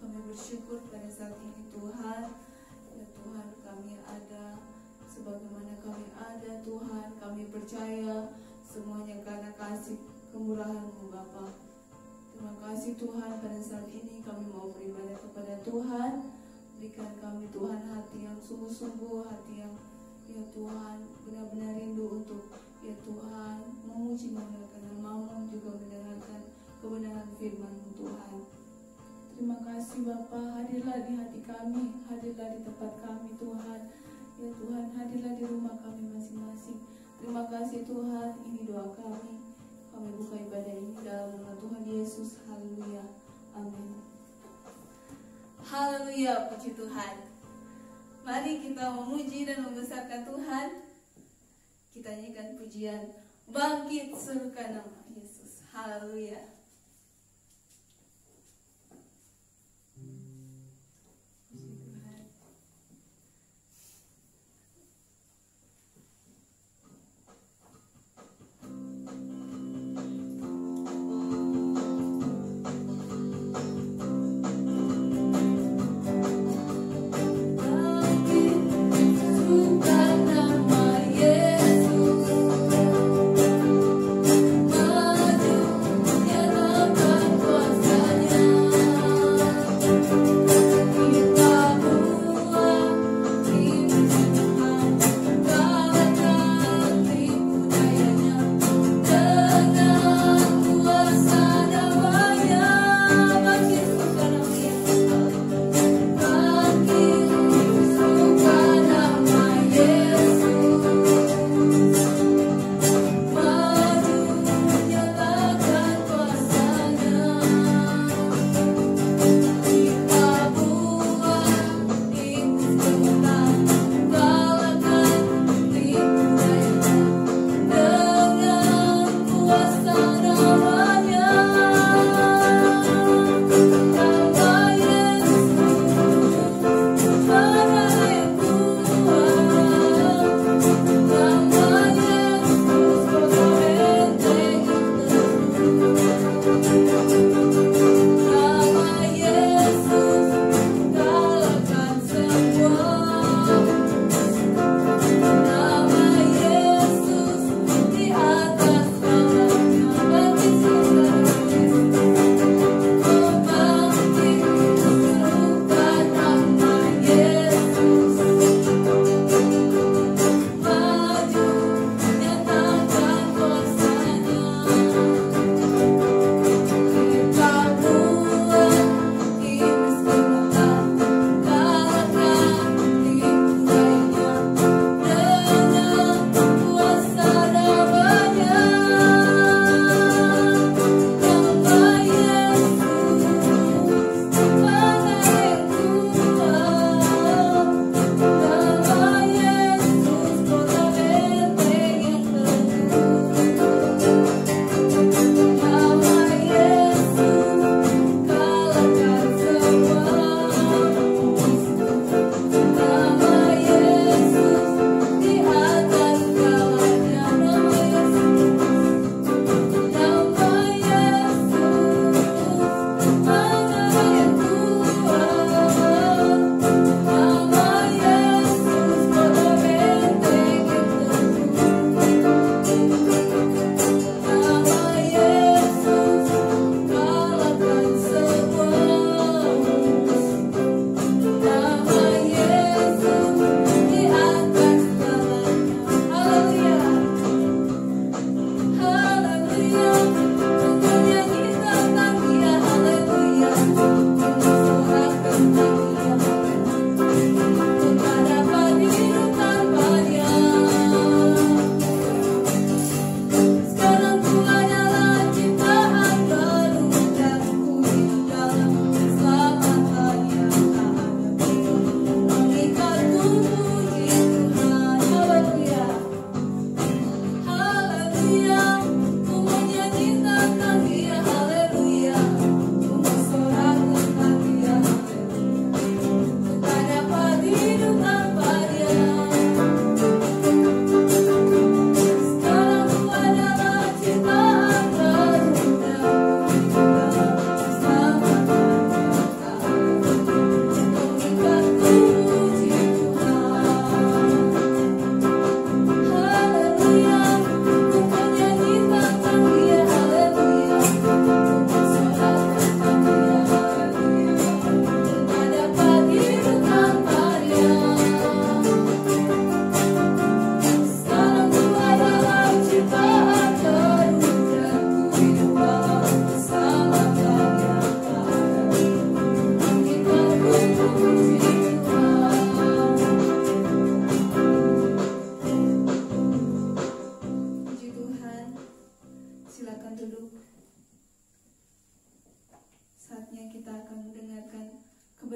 Kami bersyukur pada saat ini Tuhan. Ya Tuhan, kami ada sebagaimana kami ada Tuhan. Kami percaya semuanya karena kasih kemurahan-Mu Bapa. Terima kasih Tuhan, pada saat ini kami mau beribadah kepada Tuhan. Berikan kami Tuhan hati yang sungguh-sungguh, hati yang ya Tuhan benar-benar rindu untuk ya Tuhan memuji memuliakan nama-Mu, juga mendengarkan kebenaran firman-Mu Tuhan. Terima kasih Bapa, hadirlah di hati kami, hadirlah di tempat kami Tuhan. Ya Tuhan, hadirlah di rumah kami masing-masing. Terima kasih Tuhan, ini doa kami. Kami buka ibadah ini dalam nama Tuhan Yesus. Haleluya. Amin. Haleluya, puji Tuhan. Mari kita memuji dan membesarkan Tuhan. Kita nyanyikan pujian Bangkit Serukan Nama Yesus. Haleluya. Maju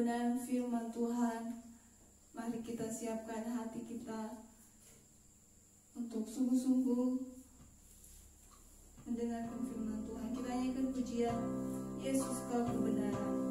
kebenaran firman Tuhan. Mari kita siapkan hati kita untuk sungguh-sungguh mendengarkan firman Tuhan. Kita nyanyikan pujian Yesus Kau Kebenaran.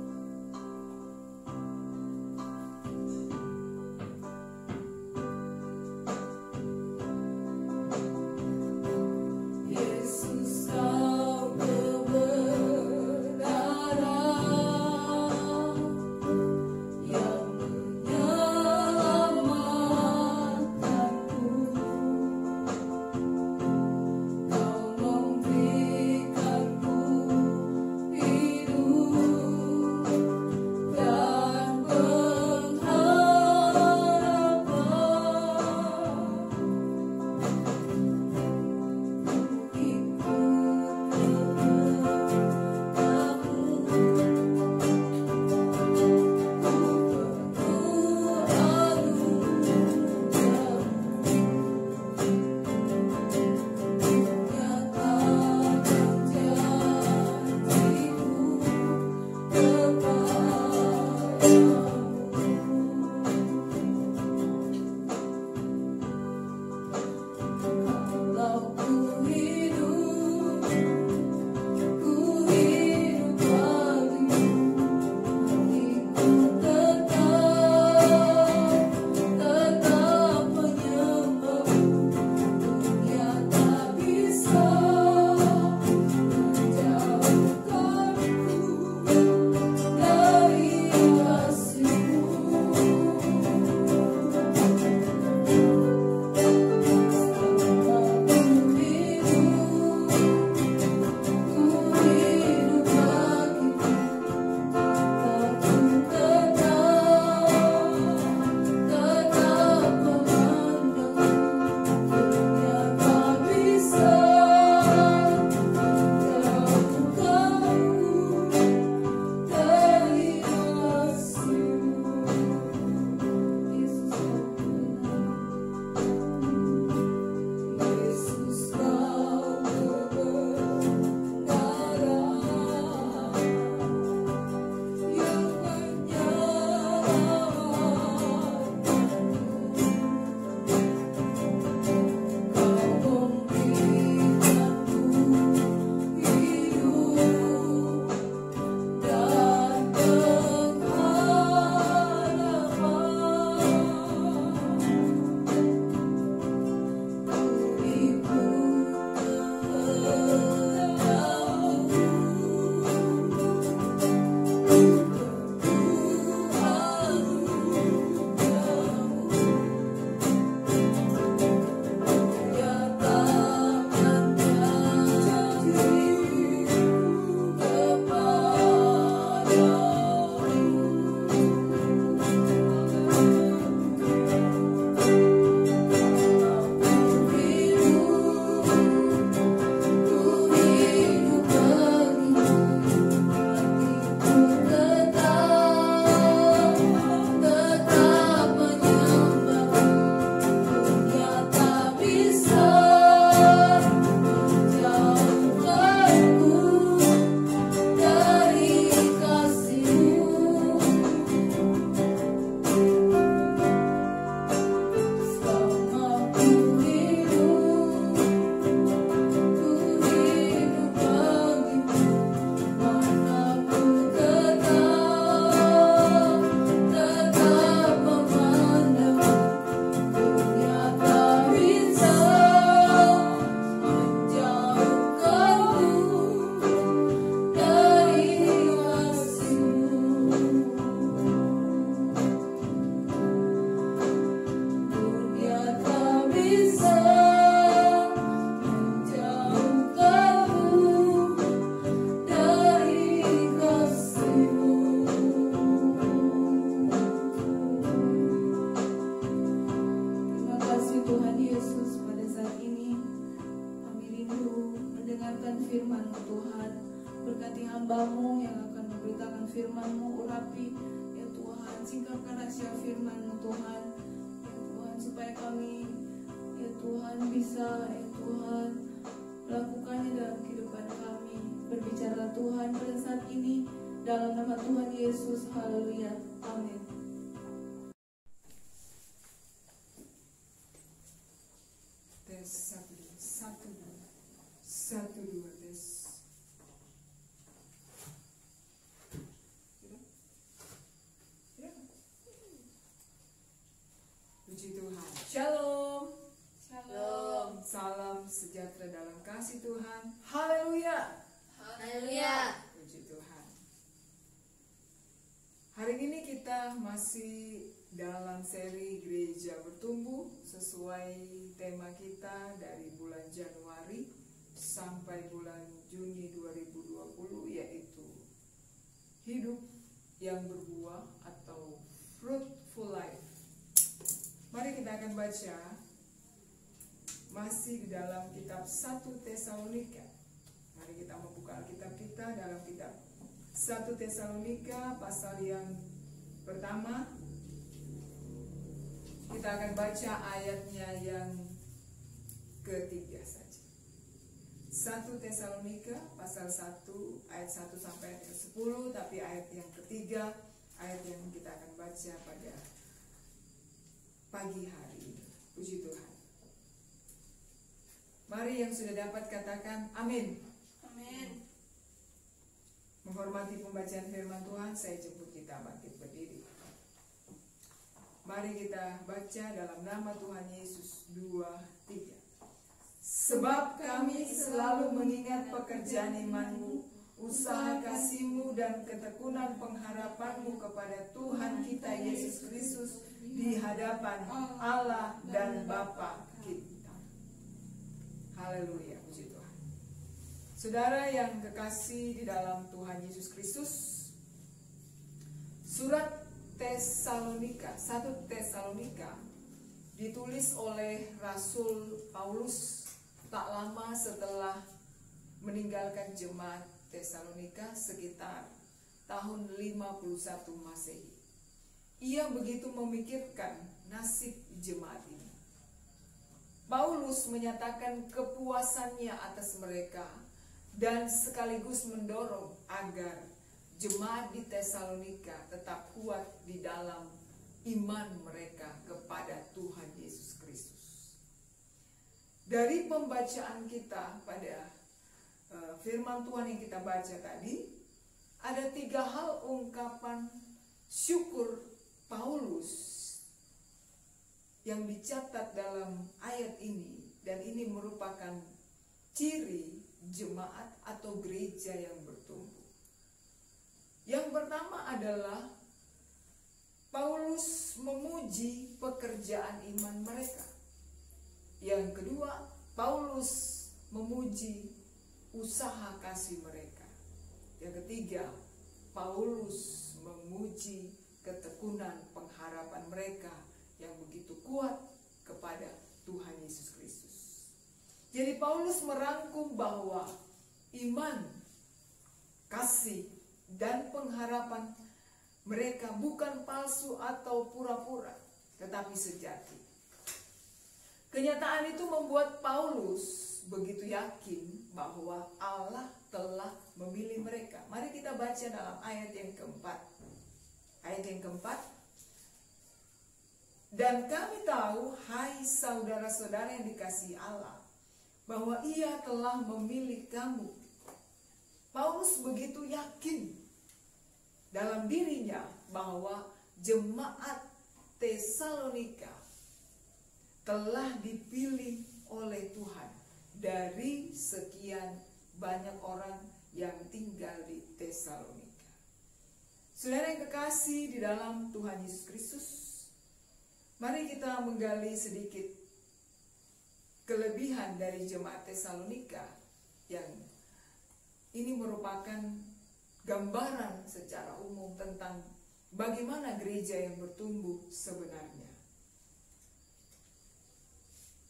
hamba-Mu yang akan memberitakan firman-Mu, urapi ya Tuhan, singkapkan rahasia firman-Mu Tuhan, ya Tuhan, supaya kami ya Tuhan bisa ya Tuhan melakukannya dalam kehidupan kami. Berbicara Tuhan pada saat ini, Dalam nama Tuhan Yesus, haleluya, amin. Tes satu dua tes. Ya. Puji Tuhan. Shalom. Shalom. Salam sejahtera dalam kasih Tuhan. Haleluya. Haleluya. Puji Tuhan. Hari ini kita masih dalam seri Gereja Bertumbuh sesuai tema kita dari bulan Januari sampai bulan Juni 2020, yaitu hidup yang berbuah atau fruitful life. Mari kita akan baca masih di dalam kitab 1 Tesalonika. Mari kita membuka Alkitab kita dalam kitab 1 Tesalonika pasal yang pertama. Kita akan baca ayatnya yang ketiga saja. 1 Tesalonika pasal 1 ayat 1 sampai ayat 10, tapi ayat yang ketiga, ayat yang kita akan baca pada pagi hari ini. Puji Tuhan. Mari yang sudah dapat katakan amin. Amin. Menghormati pembacaan firman Tuhan, saya jemput kita bangkit berdiri. Mari kita baca dalam nama Tuhan Yesus. 2, 3. Sebab kami selalu mengingat pekerjaan imanmu, usaha kasihmu dan ketekunan pengharapanmu kepada Tuhan kita Yesus Kristus di hadapan Allah dan Bapa kita. Haleluya, puji Tuhan. Saudara yang kekasih di dalam Tuhan Yesus Kristus, surat Tesalonika, 1 Tesalonika ditulis oleh Rasul Paulus tak lama setelah meninggalkan jemaat Tesalonika sekitar tahun 51 Masehi. Ia begitu memikirkan nasib jemaat ini. Paulus menyatakan kepuasannya atas mereka dan sekaligus mendorong agar jemaat di Tesalonika tetap kuat di dalam iman mereka kepada Tuhan Yesus Kristus. Dari pembacaan kita pada firman Tuhan yang kita baca tadi, ada 3 hal ungkapan syukur Paulus yang dicatat dalam ayat ini, dan ini merupakan ciri jemaat atau gereja yang bertumbuh. Yang pertama adalah Paulus memuji pekerjaan iman mereka. Yang kedua, Paulus memuji usaha kasih mereka. Yang ketiga, Paulus memuji ketekunan pengharapan mereka yang begitu kuat kepada Tuhan Yesus Kristus. Jadi Paulus merangkum bahwa iman, kasih, dan pengharapan mereka bukan palsu atau pura-pura, tetapi sejati. Kenyataan itu membuat Paulus begitu yakin bahwa Allah telah memilih mereka. Mari kita baca dalam ayat yang keempat. Ayat yang keempat. Dan kami tahu, hai saudara-saudara yang dikasihi Allah, bahwa Ia telah memilih kamu. Paulus begitu yakin dalam dirinya bahwa jemaat Tesalonika telah dipilih oleh Tuhan dari sekian banyak orang yang tinggal di Tesalonika. Saudara yang kekasih di dalam Tuhan Yesus Kristus, mari kita menggali sedikit kelebihan dari jemaat Tesalonika yang ini merupakan gambaran secara umum tentang bagaimana gereja yang bertumbuh sebenarnya.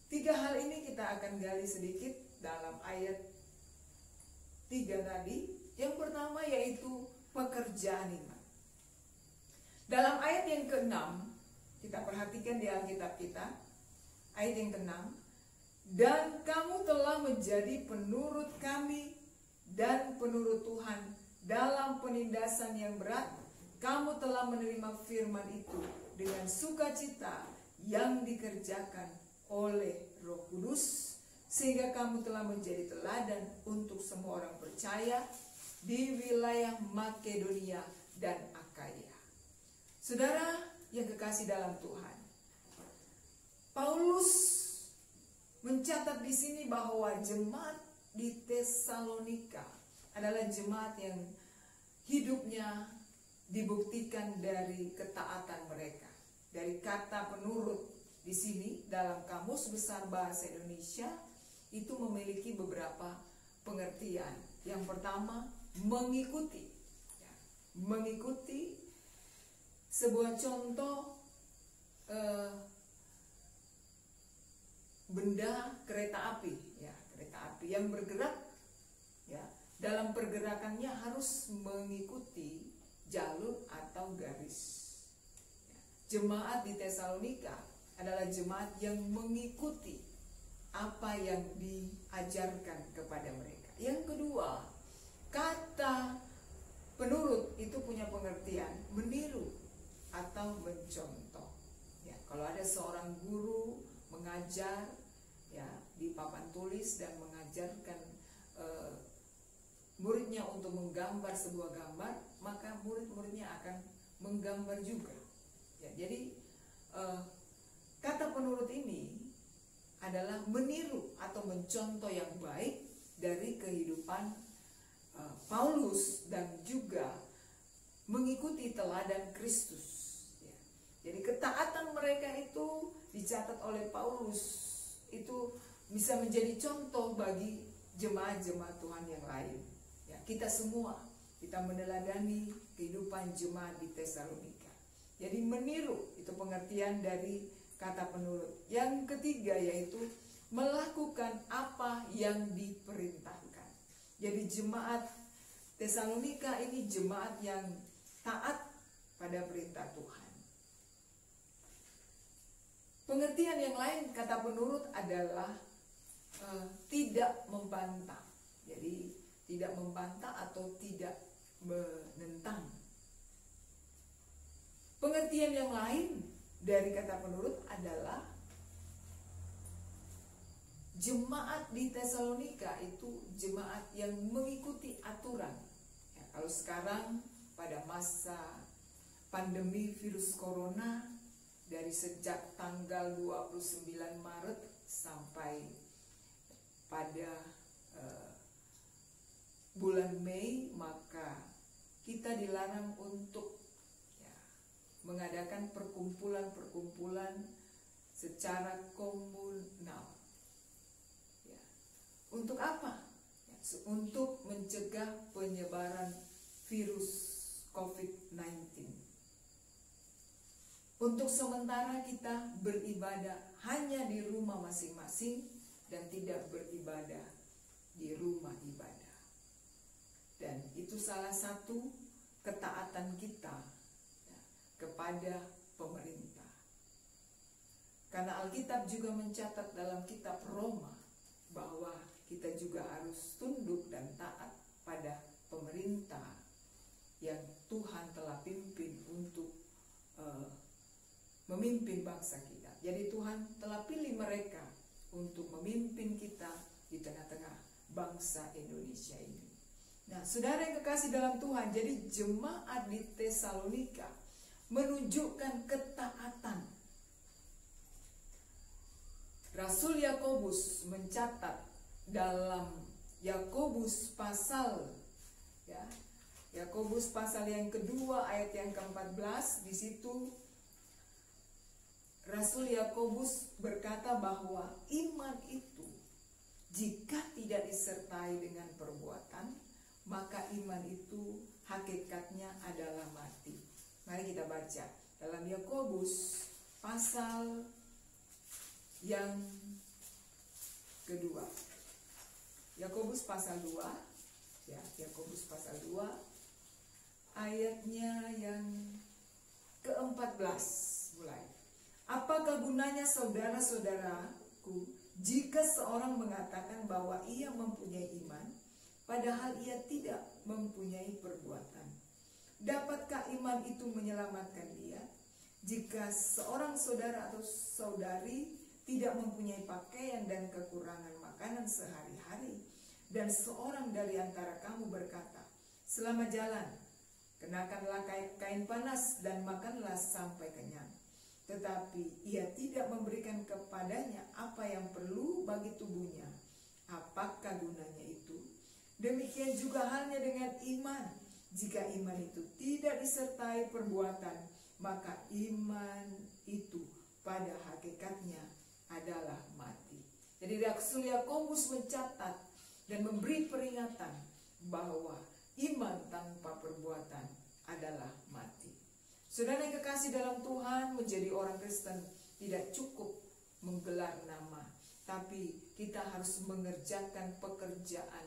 3 hal ini kita akan gali sedikit dalam ayat 3 tadi. Yang pertama yaitu pekerjaan iman. Dalam ayat yang ke-6, kita perhatikan di Alkitab kita, ayat yang ke-6, dan kamu telah menjadi penurut kami dan penurut Tuhan dalam penindasan yang berat, kamu telah menerima firman itu dengan sukacita yang dikerjakan oleh Roh Kudus, sehingga kamu telah menjadi teladan untuk semua orang percaya di wilayah Makedonia dan Akaya. Saudara yang kekasih dalam Tuhan, Paulus mencatat di sini bahwa jemaat di Tesalonika adalah jemaat yang hidupnya dibuktikan dari ketaatan mereka. Dari kata penurut di sini dalam Kamus Besar Bahasa Indonesia itu memiliki beberapa pengertian. Yang pertama, mengikuti. Ya, mengikuti sebuah contoh benda kereta api, ya, kereta api yang bergerak, ya, dalam pergerakannya harus mengikuti jalur atau garis. Ya, jemaat di Tesalonika adalah jemaat yang mengikuti apa yang diajarkan kepada mereka. Yang kedua, kata penurut itu punya pengertian meniru atau mencontoh. Ya, kalau ada seorang guru mengajar, ya, di papan tulis dan mengajarkan muridnya untuk menggambar sebuah gambar, maka murid-muridnya akan menggambar juga. Ya, jadi kata penurut ini adalah meniru atau mencontoh yang baik dari kehidupan Paulus dan juga mengikuti teladan Kristus. Ya. Jadi ketaatan mereka itu dicatat oleh Paulus itu bisa menjadi contoh bagi jemaat-jemaat Tuhan yang lain. Ya, kita semua kita meneladani kehidupan jemaat di Tesalonika. Jadi meniru itu pengertian dari kata penurut. Yang ketiga yaitu melakukan apa yang diperintahkan. Jadi jemaat Tesalonika ini jemaat yang taat pada perintah Tuhan. Pengertian yang lain kata penurut adalah tidak membantah. Jadi tidak membantah atau tidak menentang. Pengertian yang lain dari kata penurut adalah jemaat di Tesalonika itu jemaat yang mengikuti aturan. Ya, kalau sekarang pada masa pandemi virus corona, dari sejak tanggal 29 Maret sampai pada bulan Mei, maka kita dilarang untuk mengadakan perkumpulan-perkumpulan secara komunal. Ya. Untuk apa? Ya, untuk mencegah penyebaran virus COVID-19. Untuk sementara kita beribadah hanya di rumah masing-masing dan tidak beribadah di rumah ibadah. Dan itu salah satu ketaatan kita kepada pemerintah. Karena Alkitab juga mencatat dalam kitab Roma bahwa kita juga harus tunduk dan taat pada pemerintah yang Tuhan telah pimpin untuk memimpin bangsa kita. Jadi Tuhan telah pilih mereka untuk memimpin kita di tengah-tengah bangsa Indonesia ini. Nah, saudara yang kekasih dalam Tuhan, jadi jemaat di Tesalonika menunjukkan ketaatan. Rasul Yakobus mencatat dalam Yakobus pasal Yakobus pasal yang kedua ayat yang ke-14, di situ Rasul Yakobus berkata bahwa iman itu jika tidak disertai dengan perbuatan, maka iman itu hakikatnya adalah mati. Mari kita baca dalam Yakobus pasal yang kedua. Yakobus pasal 2, ya, Yakobus pasal 2 ayatnya yang ke-14 mulai. Apakah gunanya saudara-saudaraku jika seorang mengatakan bahwa ia mempunyai iman padahal ia tidak mempunyai perbuatan. Dapatkah iman itu menyelamatkan dia? Jika seorang saudara atau saudari tidak mempunyai pakaian dan kekurangan makanan sehari-hari, dan seorang dari antara kamu berkata, "Selamat jalan, kenakanlah kain panas dan makanlah sampai kenyang," tetapi ia tidak memberikan kepadanya apa yang perlu bagi tubuhnya, apakah gunanya itu? Demikian juga halnya dengan iman. Jika iman itu tidak disertai perbuatan, maka iman itu pada hakikatnya adalah mati. Jadi Rasul Yakobus mencatat dan memberi peringatan bahwa iman tanpa perbuatan adalah mati. Saudara yang kekasih dalam Tuhan, menjadi orang Kristen tidak cukup menggelar nama, tapi kita harus mengerjakan pekerjaan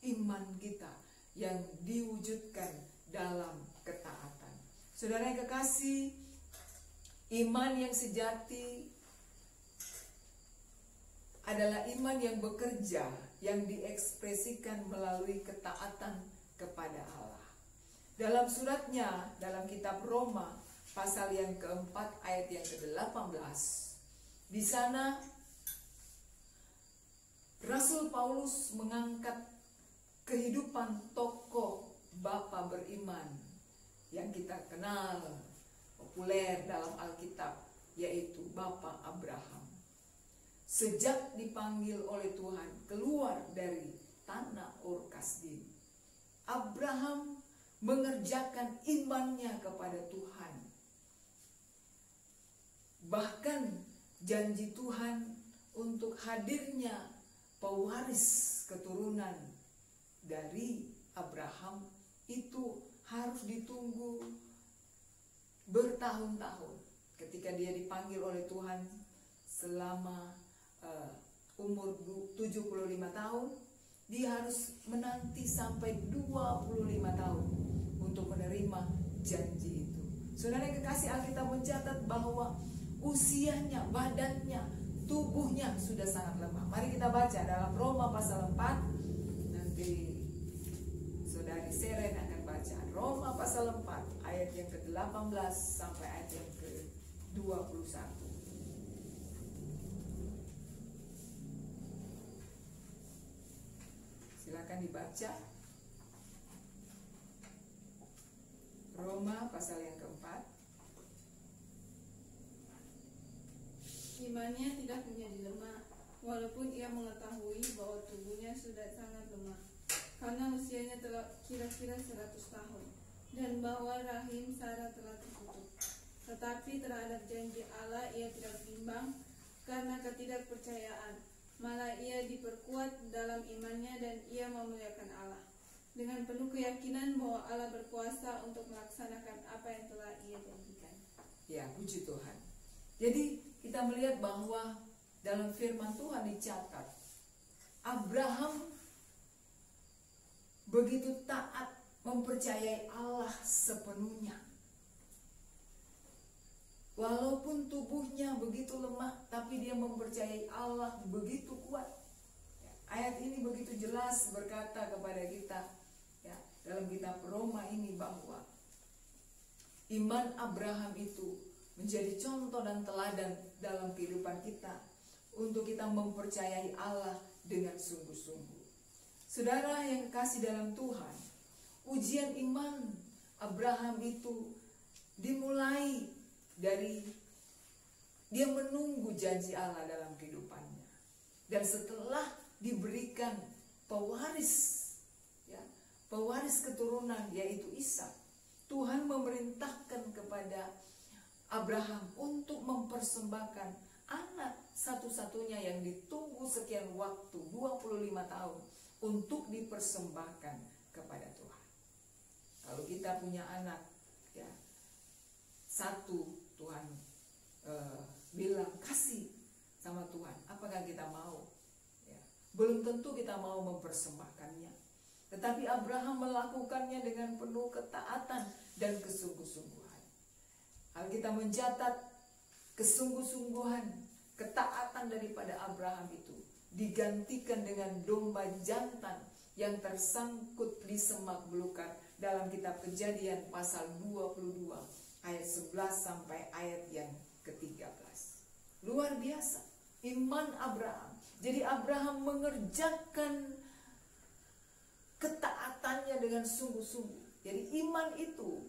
iman kita yang diwujudkan dalam ketaatan. Saudara yang kekasih, iman yang sejati adalah iman yang bekerja, yang diekspresikan melalui ketaatan kepada Allah. Dalam suratnya, dalam kitab Roma, pasal yang keempat, ayat yang ke-18, di sana Rasul Paulus mengangkat kehidupan tokoh bapa beriman yang kita kenal populer dalam Alkitab, yaitu Bapak Abraham. Sejak dipanggil oleh Tuhan keluar dari tanah Ur Kasdim, Abraham mengerjakan imannya kepada Tuhan. Bahkan janji Tuhan untuk hadirnya pewaris keturunan dari Abraham itu harus ditunggu bertahun-tahun. Ketika dia dipanggil oleh Tuhan selama umur 75 tahun, dia harus menanti sampai 25 tahun untuk menerima janji itu. Saudara yang kekasih, Alkitab mencatat bahwa usianya, badannya, tubuhnya sudah sangat lemah. Mari kita baca dalam Roma pasal 4. Nanti Saudari Seren akan baca Roma pasal 4 ayat yang ke-18 sampai ayat yang ke-21. Silakan dibaca. Roma pasal yang keempat. Imannya tidak menjadi lemah, walaupun ia mengetahui bahwa tubuhnya sudah sangat lemah, karena usianya telah kira-kira 100 tahun, dan bahwa rahim Sarah telah tertutup. Tetapi terhadap janji Allah ia tidak bimbang karena ketidakpercayaan, malah ia diperkuat dalam imannya dan ia memuliakan Allah, dengan penuh keyakinan bahwa Allah berkuasa untuk melaksanakan apa yang telah ia janjikan. Ya, puji Tuhan. Jadi kita melihat bahwa dalam firman Tuhan dicatat, Abraham begitu taat mempercayai Allah sepenuhnya. Walaupun tubuhnya begitu lemah, tapi dia mempercayai Allah begitu kuat. Ayat ini begitu jelas berkata kepada kita, ya, dalam kitab Roma ini, bahwa iman Abraham itu menjadi contoh dan teladan dalam kehidupan kita untuk kita mempercayai Allah dengan sungguh-sungguh. Saudara yang kasih dalam Tuhan, ujian iman Abraham itu dimulai dari dia menunggu janji Allah dalam kehidupannya, dan setelah diberikan pewaris, ya, pewaris keturunan yaitu Ishak, Tuhan memerintahkan kepada Abraham untuk mempersembahkan anak satu-satunya yang ditunggu sekian waktu, 25 tahun, untuk dipersembahkan kepada Tuhan. Kalau kita punya anak, ya, satu, Tuhan bilang kasih sama Tuhan, apakah kita mau? Ya, belum tentu kita mau mempersembahkannya, tetapi Abraham melakukannya dengan penuh ketaatan dan kesungguh-sungguhan. Alkitab mencatat kesungguh-sungguhan, ketaatan daripada Abraham itu digantikan dengan domba jantan yang tersangkut di semak belukar dalam kitab Kejadian pasal 22 ayat 11 sampai ayat yang ke-13. Luar biasa iman Abraham. Jadi Abraham mengerjakan ketaatannya dengan sungguh-sungguh. Jadi iman itu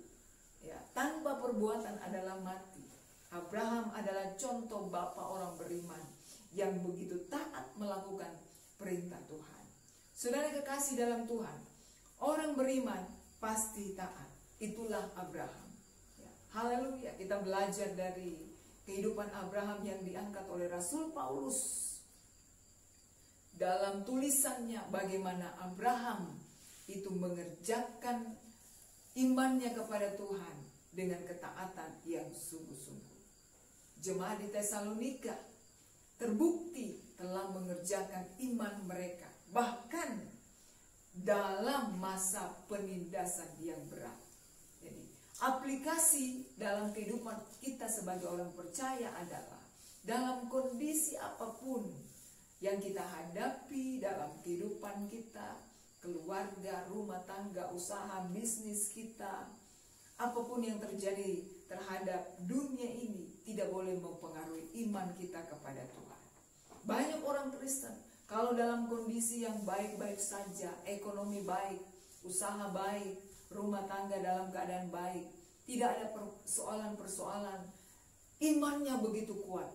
ya, tanpa perbuatan adalah mati. Abraham adalah contoh bapa orang beriman yang begitu taat melakukan perintah Tuhan. Saudara kekasih dalam Tuhan, orang beriman pasti taat. Itulah Abraham. Ya, haleluya. Kita belajar dari kehidupan Abraham yang diangkat oleh Rasul Paulus dalam tulisannya, bagaimana Abraham itu mengerjakan imannya kepada Tuhan dengan ketaatan yang sungguh-sungguh. Jemaat di Tesalonika terbukti telah mengerjakan iman mereka, bahkan dalam masa penindasan yang berat. Jadi, aplikasi dalam kehidupan kita sebagai orang percaya adalah dalam kondisi apapun yang kita hadapi dalam kehidupan kita, keluarga, rumah tangga, usaha, bisnis kita, apapun yang terjadi terhadap dunia ini tidak boleh mempengaruhi iman kita kepada Tuhan. Banyak orang Kristen kalau dalam kondisi yang baik-baik saja, ekonomi baik, usaha baik, rumah tangga dalam keadaan baik, tidak ada persoalan-persoalan, imannya begitu kuat.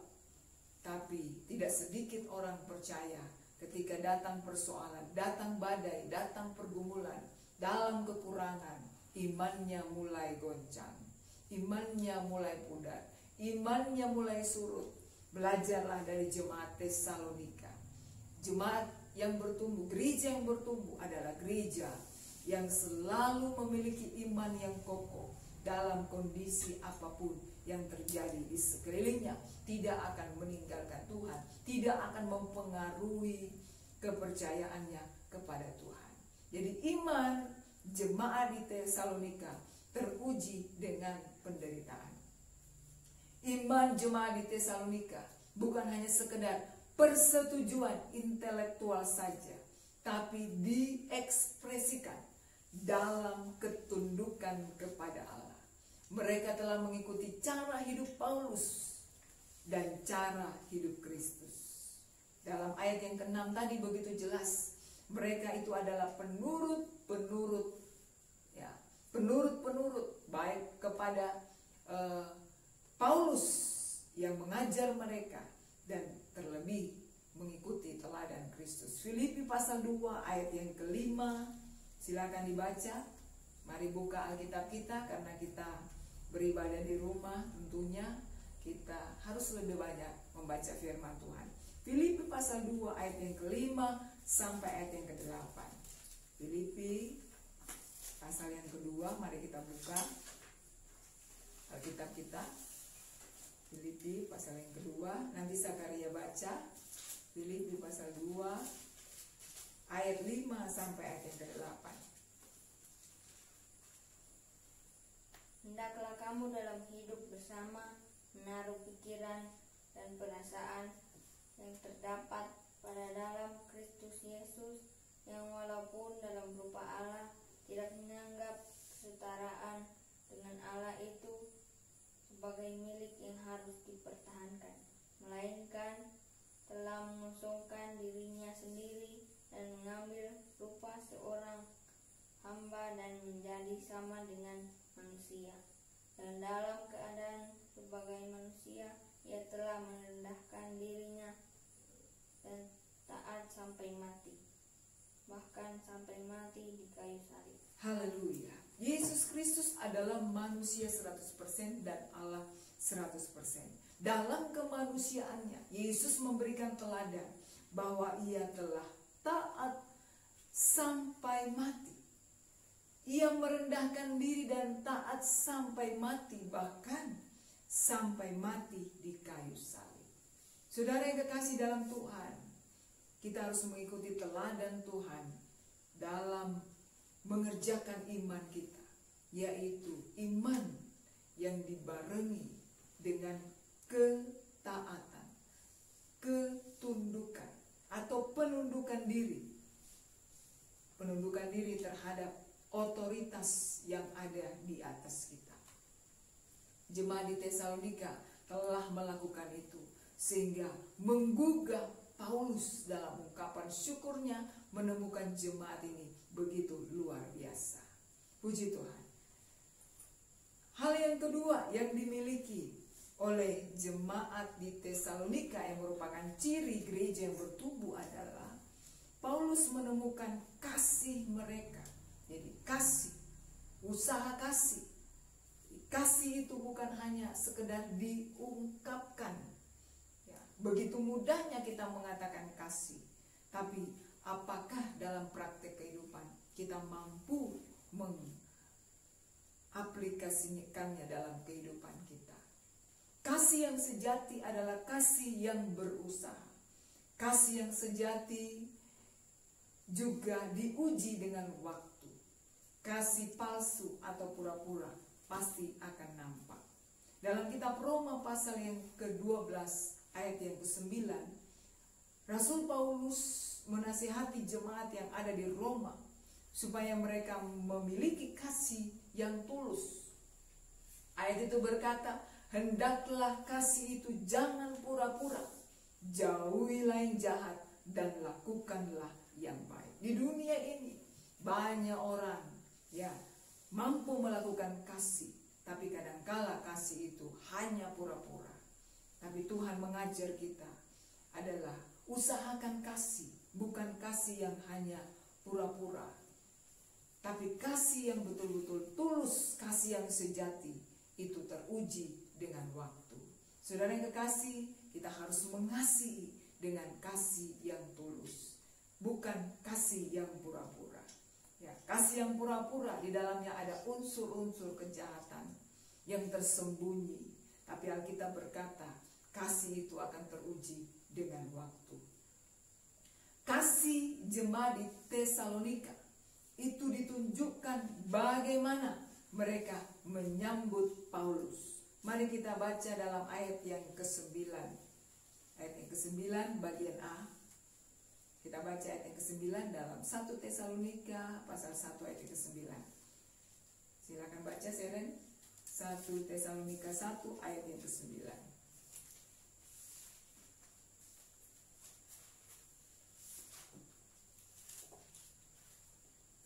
Tapi tidak sedikit orang percaya ketika datang persoalan, datang badai, datang pergumulan, dalam kekurangan, imannya mulai goncang, imannya mulai pudar, imannya mulai surut. Belajarlah dari jemaat Tesalonika. Jemaat yang bertumbuh, gereja yang bertumbuh adalah gereja yang selalu memiliki iman yang kokoh dalam kondisi apapun yang terjadi di sekelilingnya. Tidak akan meninggalkan Tuhan, tidak akan mempengaruhi kepercayaannya kepada Tuhan. Jadi iman jemaat di Tesalonika teruji dengan penderitaan. Iman jemaat di Tesalonika bukan hanya sekedar persetujuan intelektual saja, tapi diekspresikan dalam ketundukan kepada Allah. Mereka telah mengikuti cara hidup Paulus dan cara hidup Kristus. Dalam ayat yang ke-6 tadi begitu jelas, mereka itu adalah penurut-penurut, ya, penurut-penurut baik kepada Paulus yang mengajar mereka dan terlebih mengikuti teladan Kristus. Filipi pasal 2 ayat yang ke-5, silakan dibaca. Mari buka Alkitab kita, karena kita beribadah di rumah, tentunya kita harus lebih banyak membaca firman Tuhan. Filipi pasal 2 ayat yang ke-5 sampai ayat yang ke-8. Filipi pasal yang kedua, mari kita buka Alkitab kita. Filipi pasal yang kedua, nanti Zakaria baca. Filipi pasal 2 ayat 5 sampai ayat yang ke-8. Hendaklah kamu dalam hidup bersama menaruh pikiran dan perasaan yang terdapat pada dalam Kristus Yesus, yang walaupun dalam rupa Allah tidak menganggap kesetaraan dengan Allah itu sebagai milik yang harus dipertahankan, melainkan telah mengosongkan dirinya sendiri dan mengambil rupa seorang hamba dan menjadi sama dengan manusia. Dan dalam keadaan sebagai manusia, ia telah merendahkan dirinya dan taat sampai mati, bahkan sampai mati di kayu salib. Haleluya. Yesus Kristus adalah manusia 100% dan Allah 100%. Dalam kemanusiaannya, Yesus memberikan teladan bahwa ia telah taat sampai mati. Ia merendahkan diri dan taat sampai mati, bahkan sampai mati di kayu salib. Saudara yang kekasih dalam Tuhan, kita harus mengikuti teladan Tuhan dalam mengerjakan iman kita, yaitu iman yang dibarengi dengan ketaatan, ketundukan atau penundukan diri penundukan diri terhadap otoritas yang ada di atas kita. Jemaat di Tesalonika telah melakukan itu, sehingga menggugah Paulus dalam ungkapan syukurnya menemukan jemaat ini begitu luar biasa. Puji Tuhan. Hal yang kedua yang dimiliki oleh jemaat di Tesalonika yang merupakan ciri gereja yang bertumbuh adalah Paulus menemukan kasih mereka. Jadi kasih, usaha kasih. Kasih itu bukan hanya sekedar diungkapkan. Ya, begitu mudahnya kita mengatakan kasih. Tapi apakah dalam praktek kehidupan kita mampu mengaplikasikannya dalam kehidupan kita? Kasih yang sejati adalah kasih yang berusaha. Kasih yang sejati juga diuji dengan waktu. Kasih palsu atau pura-pura pasti akan nampak. Dalam kitab Roma pasal yang ke-12 ayat yang ke-9, Rasul Paulus menasihati jemaat yang ada di Roma supaya mereka memiliki kasih yang tulus. Ayat itu berkata, hendaklah kasih itu jangan pura-pura, jauhilah yang jahat dan lakukanlah yang baik. Di dunia ini banyak orang mampu melakukan kasih, tapi kadangkala kasih itu hanya pura-pura. Tapi Tuhan mengajar kita adalah usahakan kasih, bukan kasih yang hanya pura-pura, tapi kasih yang betul-betul tulus, kasih yang sejati itu teruji dengan waktu. Saudara yang kekasih, kita harus mengasihi dengan kasih yang tulus, bukan kasih yang pura-pura. Ya, kasih yang pura-pura di dalamnya ada unsur-unsur kejahatan yang tersembunyi. Tapi Alkitab berkata, kasih itu akan teruji dengan waktu. Kasih jemaat di Tesalonika itu ditunjukkan bagaimana mereka menyambut Paulus. Mari kita baca dalam ayat yang ke-9. Ayat yang ke-9 bagian A. Kita baca ayat yang ke-9 dalam 1 Tesalonika pasal 1 ayat yang ke-9. Silakan baca Seren. 1 Tesalonika 1 ayat yang ke-9.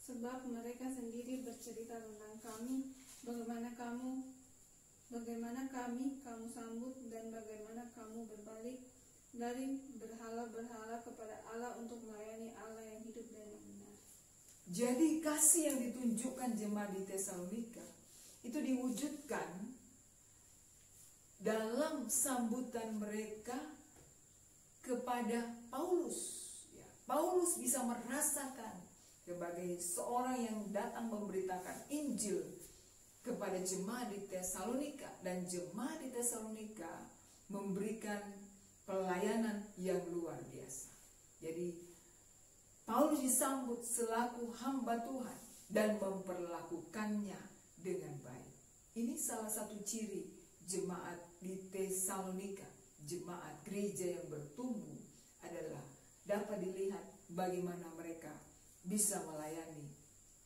Sebab mereka sendiri bercerita tentang kami, bagaimana kami kamu sambut, dan bagaimana kamu berbalik dari berhala-berhala kepada Allah untuk melayani Allah yang hidup dan yang benar. Jadi kasih yang ditunjukkan jemaat di Tesalonika itu diwujudkan dalam sambutan mereka kepada Paulus. Ya, Paulus bisa merasakan sebagai seorang yang datang memberitakan Injil kepada jemaat di Tesalonika, dan jemaat di Tesalonika memberikan pelayanan yang luar biasa. Jadi Paulus disambut selaku hamba Tuhan dan memperlakukannya dengan baik. Ini salah satu ciri jemaat di Tesalonika, jemaat gereja yang bertumbuh, adalah dapat dilihat bagaimana mereka bisa melayani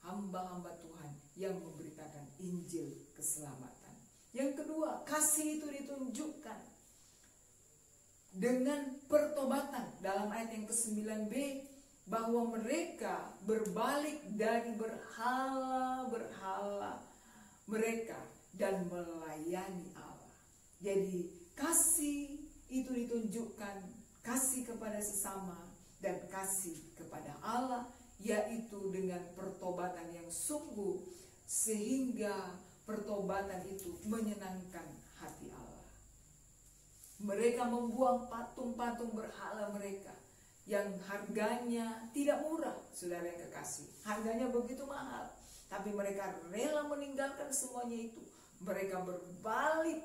hamba-hamba Tuhan yang memberitakan Injil keselamatan. Yang kedua, kasih itu ditunjukkan dengan pertobatan. Dalam ayat yang ke-9b, bahwa mereka berbalik dari berhala-berhala mereka dan melayani Allah. Jadi kasih itu ditunjukkan, kasih kepada sesama dan kasih kepada Allah, yaitu dengan pertobatan yang sungguh, sehingga pertobatan itu menyenangkan hati Allah. Mereka membuang patung-patung berhala mereka yang harganya tidak murah, saudara yang kekasih. Harganya begitu mahal, tapi mereka rela meninggalkan semuanya itu. Mereka berbalik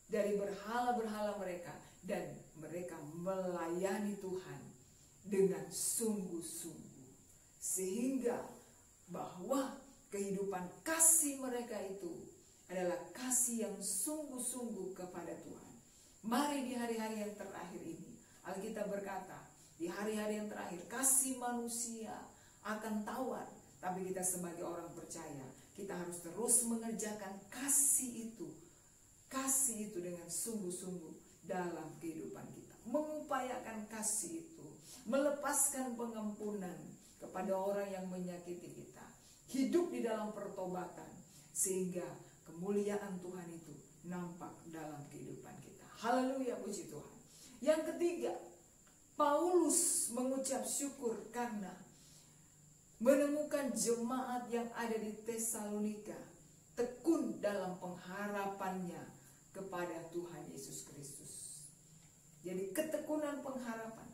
dari berhala-berhala mereka dan mereka melayani Tuhan dengan sungguh-sungguh, sehingga bahwa kehidupan kasih mereka itu adalah kasih yang sungguh-sungguh kepada Tuhan. Mari di hari-hari yang terakhir ini, Alkitab berkata, di hari-hari yang terakhir kasih manusia akan tawar. Tapi kita sebagai orang percaya, kita harus terus mengerjakan kasih itu dengan sungguh-sungguh dalam kehidupan kita. Mengupayakan kasih itu, melepaskan pengampunan kepada orang yang menyakiti kita. Hidup di dalam pertobatan, sehingga kemuliaan Tuhan itu nampak dalam kehidupan kita. Haleluya, puji Tuhan. Yang ketiga, Paulus mengucap syukur karena menemukan jemaat yang ada di Tesalonika tekun dalam pengharapannya kepada Tuhan Yesus Kristus. Jadi ketekunan pengharapan.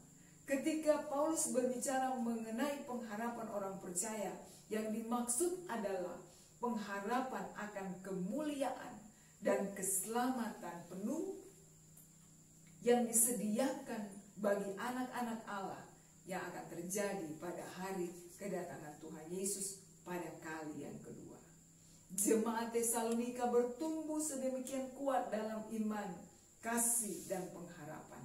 Ketika Paulus berbicara mengenai pengharapan orang percaya, yang dimaksud adalah pengharapan akan kemuliaan dan keselamatan penuh yang disediakan bagi anak-anak Allah yang akan terjadi pada hari kedatangan Tuhan Yesus pada kali yang kedua. Jemaat Tesalonika bertumbuh sedemikian kuat dalam iman, kasih, dan pengharapan.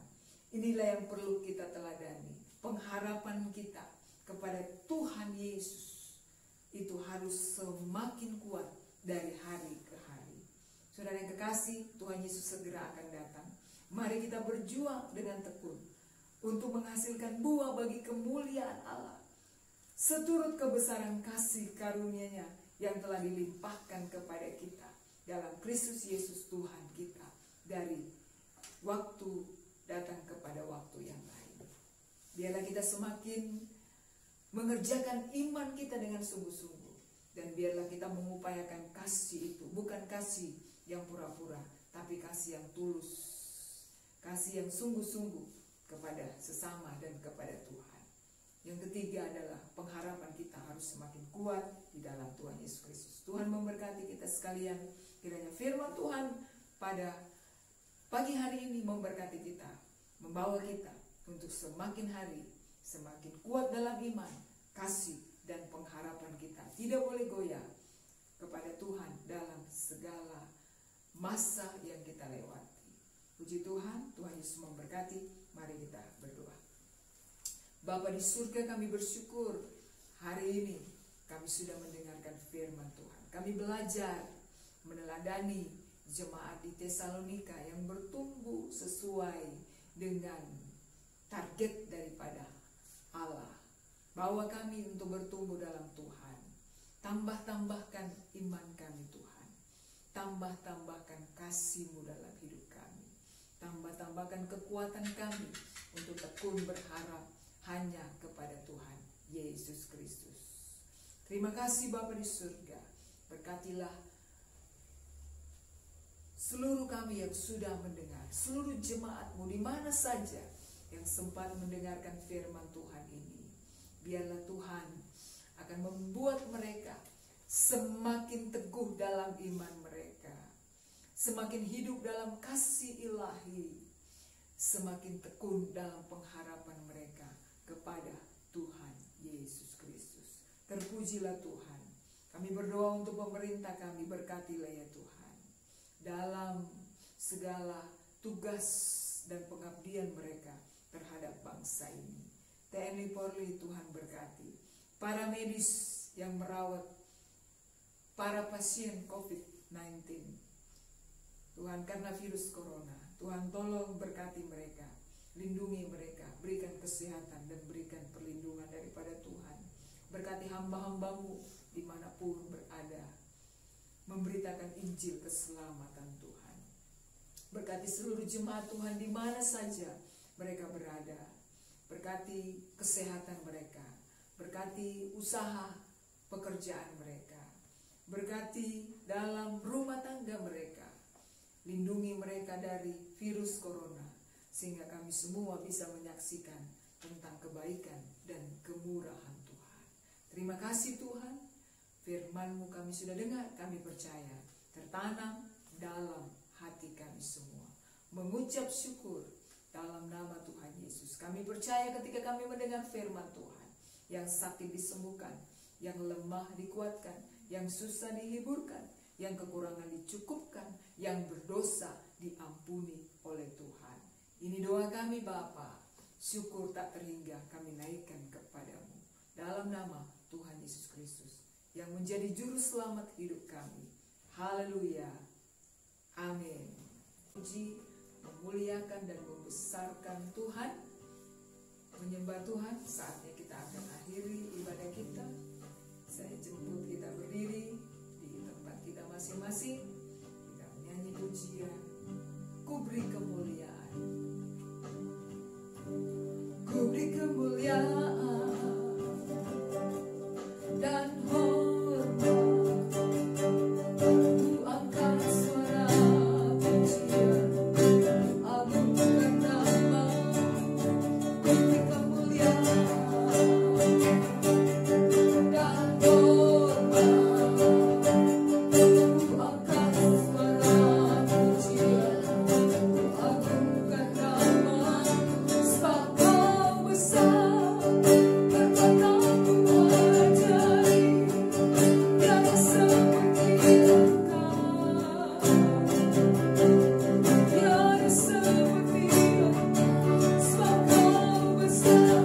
Inilah yang perlu kita teladani. Pengharapan kita kepada Tuhan Yesus itu harus semakin kuat dari hari ke hari. Saudara yang kekasih, Tuhan Yesus segera akan datang. Mari kita berjuang dengan tekun untuk menghasilkan buah bagi kemuliaan Allah, seturut kebesaran kasih karunia-Nya yang telah dilimpahkan kepada kita dalam Kristus Yesus Tuhan kita, dari waktu datang kepada waktu yang lain. Biarlah kita semakin mengerjakan iman kita dengan sungguh-sungguh, dan biarlah kita mengupayakan kasih itu, bukan kasih yang pura-pura, tapi kasih yang tulus, kasih yang sungguh-sungguh kepada sesama dan kepada Tuhan. Yang ketiga adalah pengharapan kita harus semakin kuat di dalam Tuhan Yesus Kristus. Tuhan memberkati kita sekalian. Kiranya firman Tuhan pada pagi hari ini memberkati kita, membawa kita untuk semakin hari semakin kuat dalam iman, kasih, dan pengharapan kita. Tidak boleh goyah kepada Tuhan dalam segala masa yang kita lewati. Puji Tuhan, Tuhan Yesus memberkati. Mari kita berdoa. Bapa di surga, kami bersyukur hari ini kami sudah mendengarkan firman Tuhan. Kami belajar meneladani jemaat di Tesalonika yang bertumbuh sesuai dengan target daripada Allah. Bawa kami untuk bertumbuh dalam Tuhan. Tambah-tambahkan iman kami Tuhan. Tambah-tambahkan kasih-Mu dalam hidup kami. Tambah-tambahkan kekuatan kami untuk tekun berharap hanya kepada Tuhan Yesus Kristus. Terima kasih Bapa di surga. Berkatilah seluruh kami yang sudah mendengar, seluruh jemaat-Mu di mana saja yang sempat mendengarkan firman Tuhan ini. Biarlah Tuhan akan membuat mereka semakin teguh dalam iman mereka, semakin hidup dalam kasih ilahi, semakin tekun dalam pengharapan mereka kepada Tuhan Yesus Kristus. Terpujilah Tuhan. Kami berdoa untuk pemerintah kami, berkatilah ya Tuhan dalam segala tugas dan pengabdian mereka terhadap bangsa ini. TNI Polri Tuhan berkati, para medis yang merawat para pasien COVID-19 Tuhan karena virus corona, Tuhan tolong berkati mereka, lindungi mereka, berikan kesehatan dan berikan perlindungan daripada Tuhan. Berkati hamba-hamba-Mu dimanapun berada, memberitakan Injil keselamatan Tuhan. Berkati seluruh jemaat Tuhan di mana saja mereka berada. Berkati kesehatan mereka, berkati usaha pekerjaan mereka, berkati dalam rumah tangga mereka. Lindungi mereka dari virus corona, sehingga kami semua bisa menyaksikan tentang kebaikan dan kemurahan Tuhan. Terima kasih Tuhan, firman-Mu kami sudah dengar, kami percaya tertanam dalam hati kami semua. Mengucap syukur dalam nama Tuhan Yesus. Kami percaya ketika kami mendengar firman Tuhan, yang sakit disembuhkan, yang lemah dikuatkan, yang susah dihiburkan, yang kekurangan dicukupkan, yang berdosa diampuni oleh Tuhan. Ini doa kami Bapa. Syukur tak terhingga kami naikkan kepadamu. dalam nama Tuhan Yesus Kristus yang menjadi juru selamat hidup kami. Haleluya. Amin. Puji, memuliakan dan membesarkan Tuhan, menyembah Tuhan. Saatnya kita akan akhiri ibadah kita. Saya jemput kita berdiri di tempat kita masing-masing. Kita menyanyi pujian, Ku beri kemuliaan. Ku beri kemuliaan dan hormat. Ku angkat suara pujian, agungkan nama. Ku beri kemuliaan dan hormat. Ku angkat suara pujian, agungkan nama. Sebab Kau besar, perbuatanmu ajaib, tiada seperti Engkau, tiada seperti Engkau. Sebab Kau besar,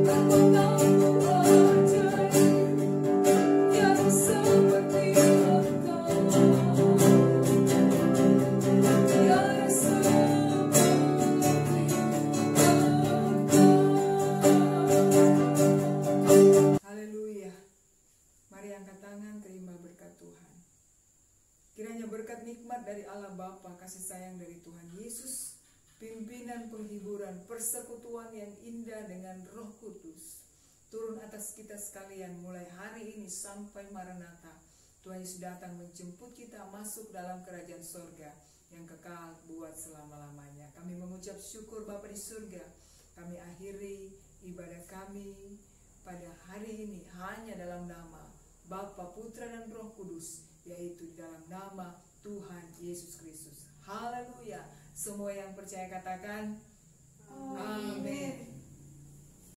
perbuatanmu ajaib, tiada seperti Engkau, tiada seperti Haleluya. Mari angkat tangan, terima berkat Tuhan. Kiranya berkat nikmat dari Allah Bapa, kasih sayang dari Tuhan Yesus, pimpinan, penghiburan, persekutuan yang indah dengan Roh Kudus turun atas kita sekalian mulai hari ini sampai Maranatha. Tuhan Yesus datang menjemput kita masuk dalam kerajaan sorga yang kekal buat selama-lamanya. Kami mengucap syukur Bapa di surga. Kami akhiri ibadah kami pada hari ini hanya dalam nama Bapa, Putra dan Roh Kudus, yaitu dalam nama Tuhan Yesus Kristus. Haleluya. Semua yang percaya katakan amin.